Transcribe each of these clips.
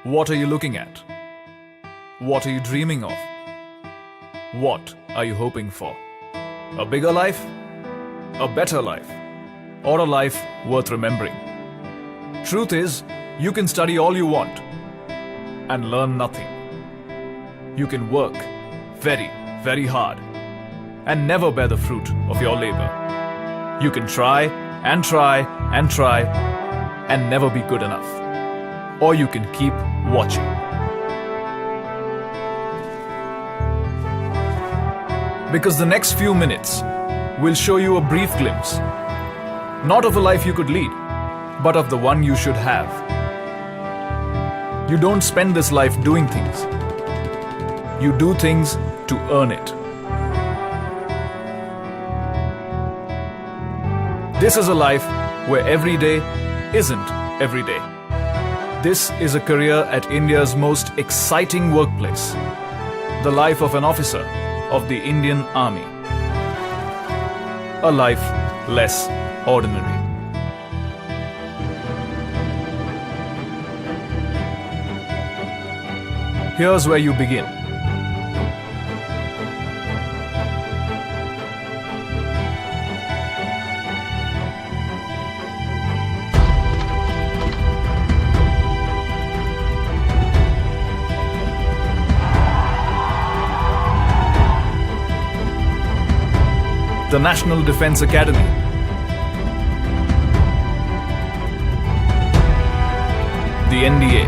What are you looking at? What are you dreaming of? What are you hoping for? A bigger life? A better life? Or a life worth remembering? Truth is, you can study all you want and learn nothing. You can work very, very hard and never bear the fruit of your labor. You can try and try and try and never be good enough. Or you can keep watching. Because the next few minutes will show you a brief glimpse, not of a life you could lead, but of the one you should have. You don't spend this life doing things. You do things to earn it. This is a life where every day isn't every day. This is a career at India's most exciting workplace, the life of an officer of the Indian Army. A life less ordinary. Here's where you begin. The National Defence Academy. The NDA.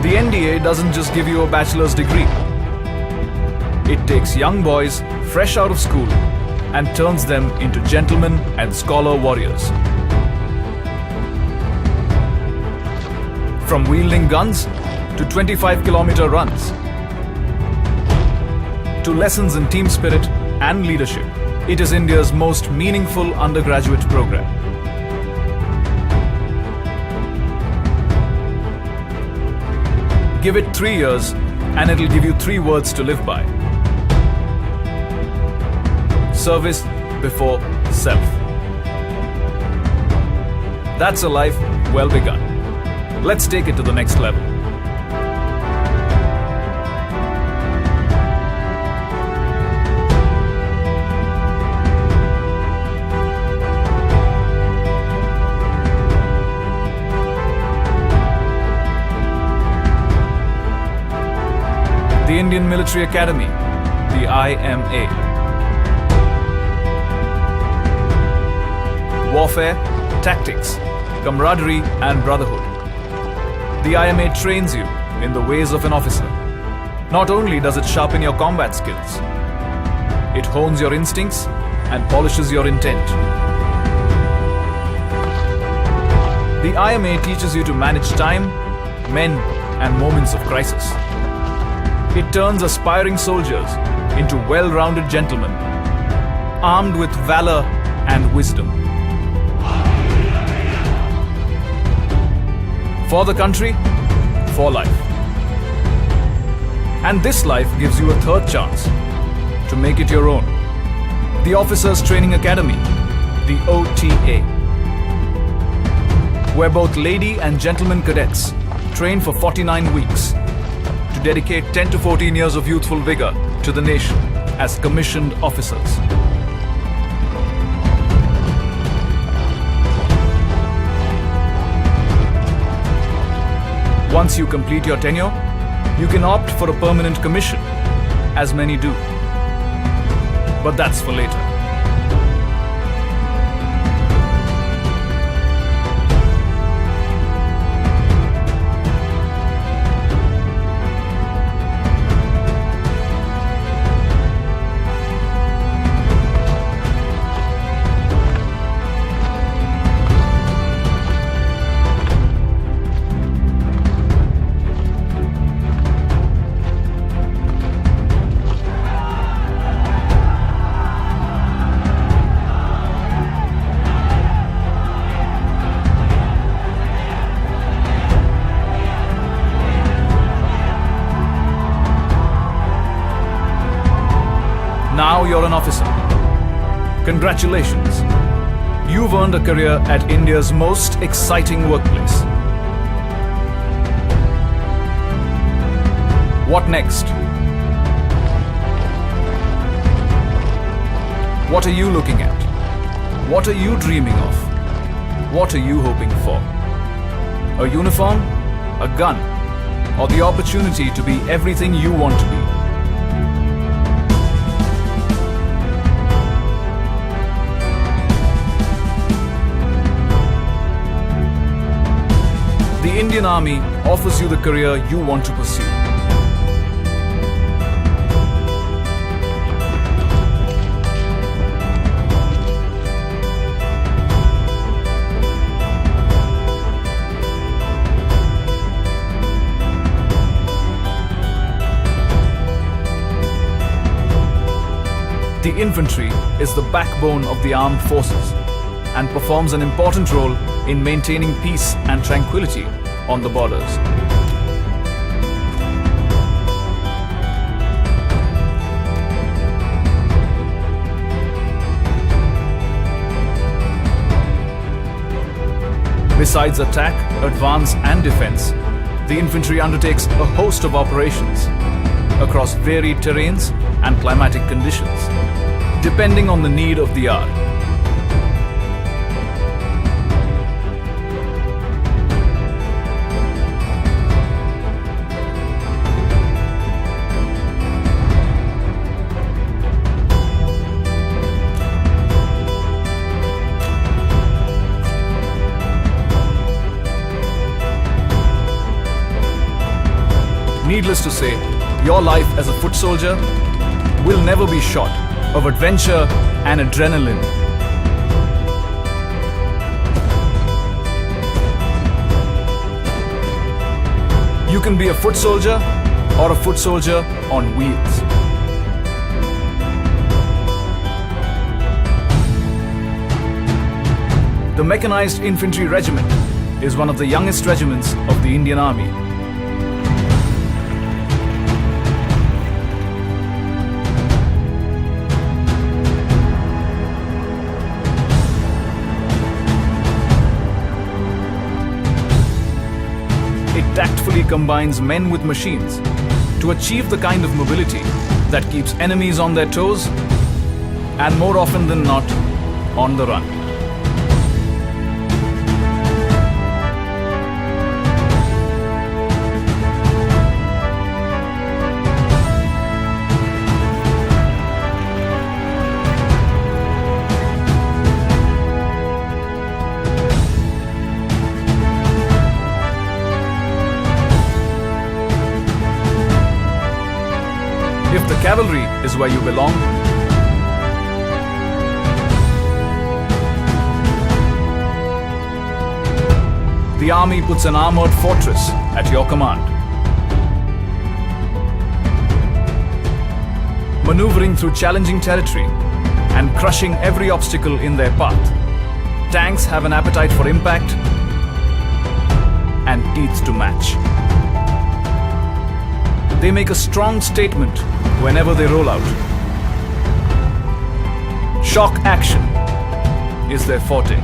The NDA doesn't just give you a bachelor's degree. It takes young boys fresh out of school and turns them into gentlemen and scholar warriors. From wielding guns to 25-kilometer runs, to lessons in team spirit and leadership, it is India's most meaningful undergraduate program. Give it 3 years and it'll give you 3 words to live by. Service before self. That's a life well begun. Let's take it to the next level. The Indian Military Academy, the IMA. Warfare, tactics, camaraderie and brotherhood. The IMA trains you in the ways of an officer. Not only does it sharpen your combat skills, it hones your instincts and polishes your intent. The IMA teaches you to manage time, men, and moments of crisis. It turns aspiring soldiers into well-rounded gentlemen, armed with valor and wisdom. For the country, for life. And this life gives you a third chance to make it your own. The Officers Training Academy, the OTA, where both lady and gentleman cadets train for 49 weeks to dedicate 10 to 14 years of youthful vigor to the nation as commissioned officers. Once you complete your tenure, you can opt for a permanent commission, as many do. But that's for later. now you're an officer. Congratulations. You've earned a career at India's most exciting workplace. What next? What are you looking at? What are you dreaming of? What are you hoping for? A uniform? A gun? Or the opportunity to be everything you want to be? The Indian Army offers you the career you want to pursue. The infantry is the backbone of the armed forces and performs an important role in maintaining peace and tranquility on the borders. Besides attack, advance and defense, the infantry undertakes a host of operations across varied terrains and climatic conditions, depending on the need of the hour. Needless to say, your life as a foot soldier will never be short of adventure and adrenaline. You can be a foot soldier or a foot soldier on wheels. The Mechanized Infantry Regiment is one of the youngest regiments of the Indian Army. It tactfully combines men with machines to achieve the kind of mobility that keeps enemies on their toes and, more often than not, on the run. If the cavalry is where you belong, the army puts an armored fortress at your command. Maneuvering through challenging territory and crushing every obstacle in their path, tanks have an appetite for impact and teeth to match. They make a strong statement whenever they roll out. Shock action is their forte.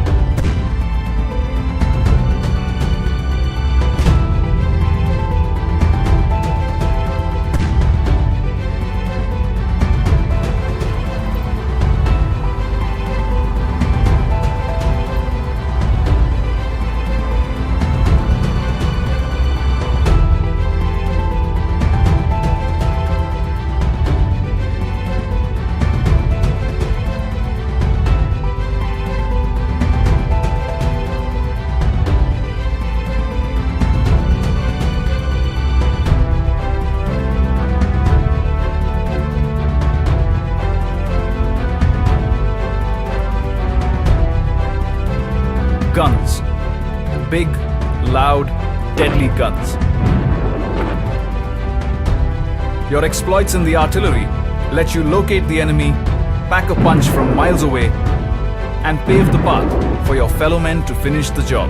Guns. Big, loud, deadly guns. Your exploits in the artillery let you locate the enemy, pack a punch from miles away, and pave the path for your fellow men to finish the job.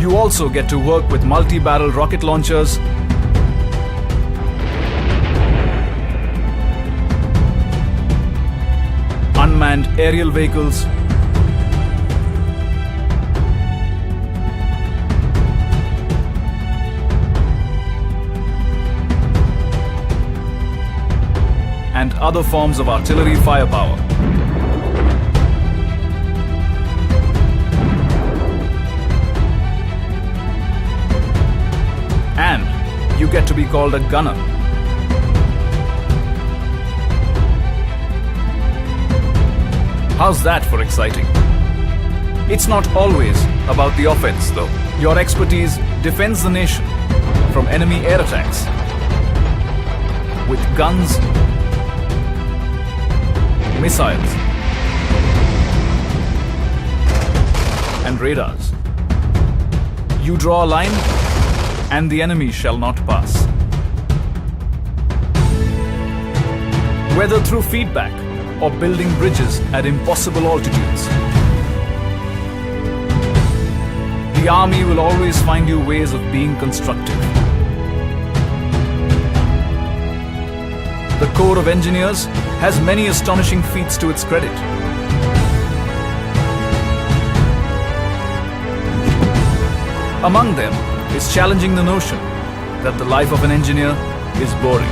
You also get to work with multi-barrel rocket launchers, unmanned aerial vehicles, and other forms of artillery firepower. And you get to be called a gunner. How's that for exciting? It's not always about the offense, though. Your expertise defends the nation from enemy air attacks with guns, missiles, and radars. You draw a line, and the enemy shall not pass. Whether through feedback or building bridges at impossible altitudes, the Army will always find you ways of being constructive. The Corps of Engineers has many astonishing feats to its credit. Among them is challenging the notion that the life of an engineer is boring.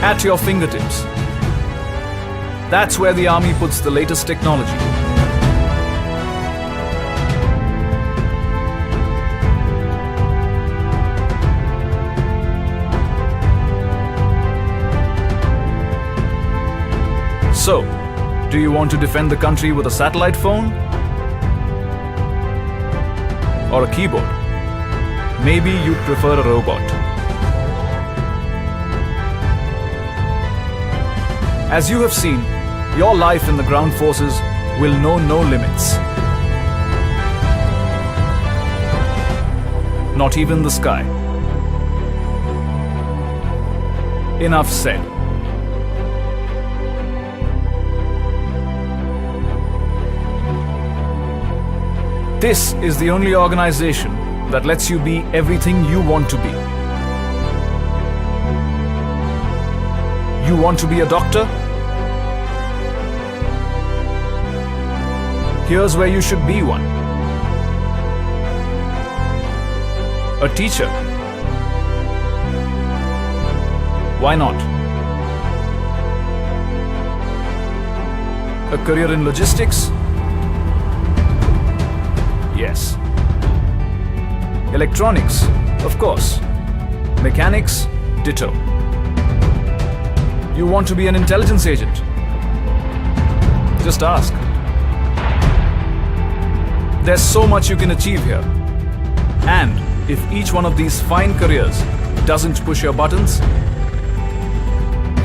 At your fingertips. That's where the Army puts the latest technology. So, do you want to defend the country with a satellite phone? Or a keyboard? Maybe you'd prefer a robot. As you have seen, your life in the ground forces will know no limits. Not even the sky. Enough said. This is the only organization that lets you be everything you want to be. You want to be a doctor? Here's where you should be one. A teacher? Why not? A career in logistics? Yes. Electronics? Of course. Mechanics? Ditto. You want to be an intelligence agent? Just ask. There's so much you can achieve here. And if each one of these fine careers doesn't push your buttons,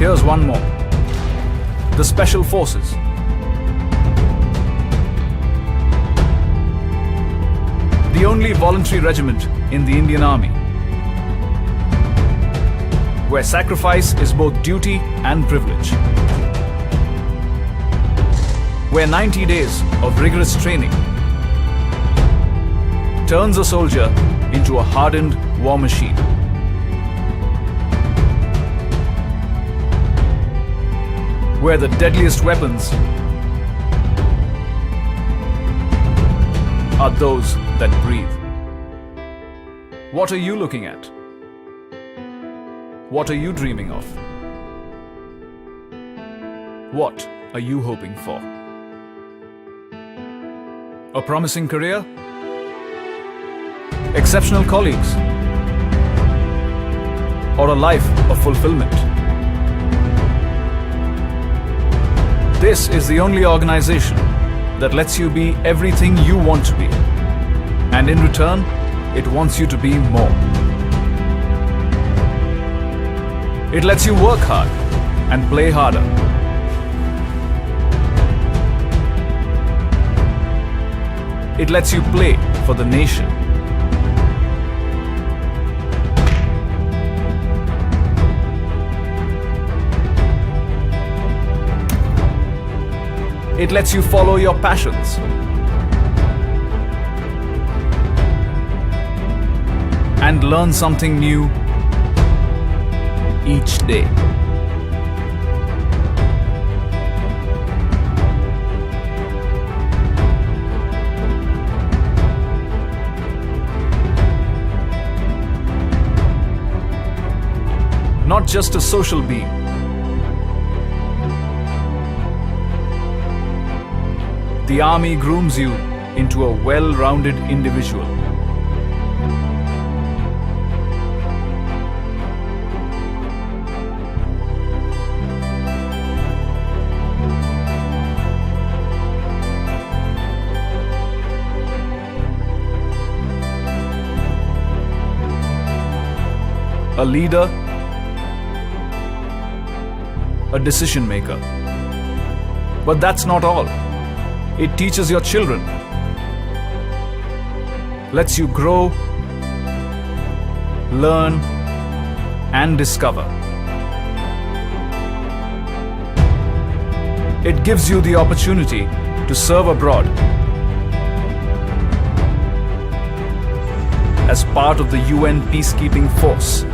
here's one more. The Special Forces. The only voluntary regiment in the Indian Army, where sacrifice is both duty and privilege. Where 90 days of rigorous training turns a soldier into a hardened war machine. Where the deadliest weapons are those that breathe. What are you looking at? What are you dreaming of? What are you hoping for? A promising career? Exceptional colleagues? Or a life of fulfillment? This is the only organization that lets you be everything you want to be. And in return, it wants you to be more. It lets you work hard and play harder. It lets you play for the nation. It lets you follow your passions. And learn something new each day. Not just a social being. The army grooms you into a well-rounded individual. A leader, a decision maker. But that's not all. It teaches your children, lets you grow, learn, and discover. It gives you the opportunity to serve abroad as part of the UN peacekeeping force.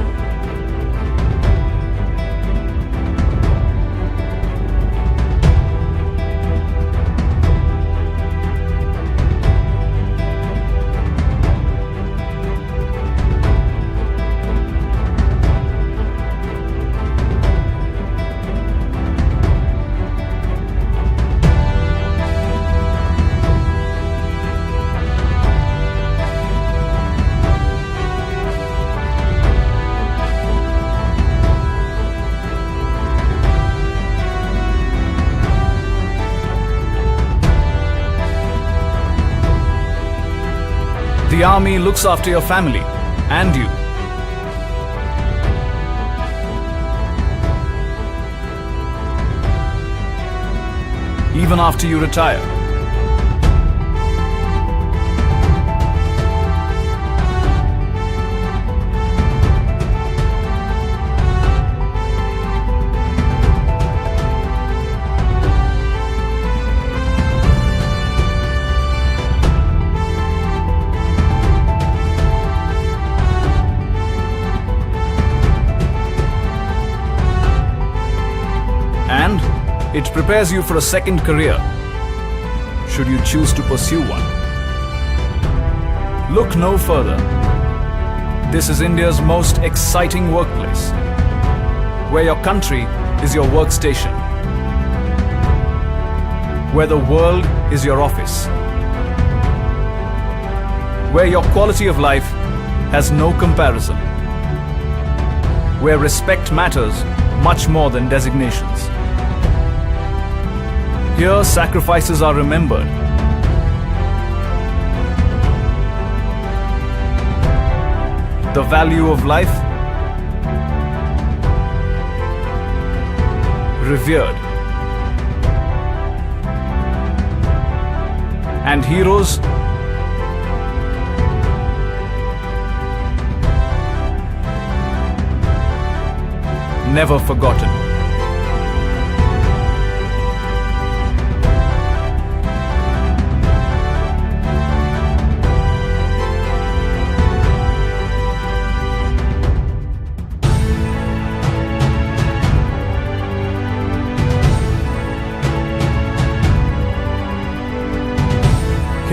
The army looks after your family and you. Even after you retire. And it prepares you for a second career, should you choose to pursue one. Look no further. This is India's most exciting workplace, where your country is your workstation, where the world is your office, where your quality of life has no comparison, where respect matters much more than designations. Here, sacrifices are remembered. The value of life revered. And heroes never forgotten.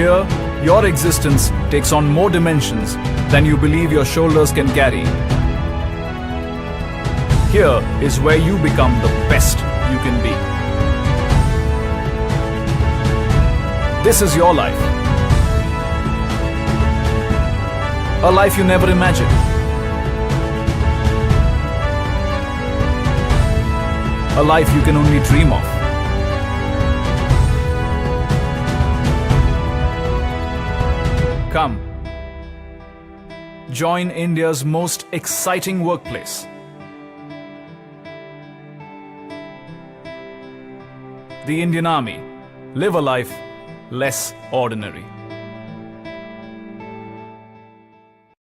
Here, your existence takes on more dimensions than you believe your shoulders can carry. Here is where you become the best you can be. This is your life. A life you never imagined. A life you can only dream of. Come, join India's most exciting workplace. The Indian Army. Live a life less ordinary.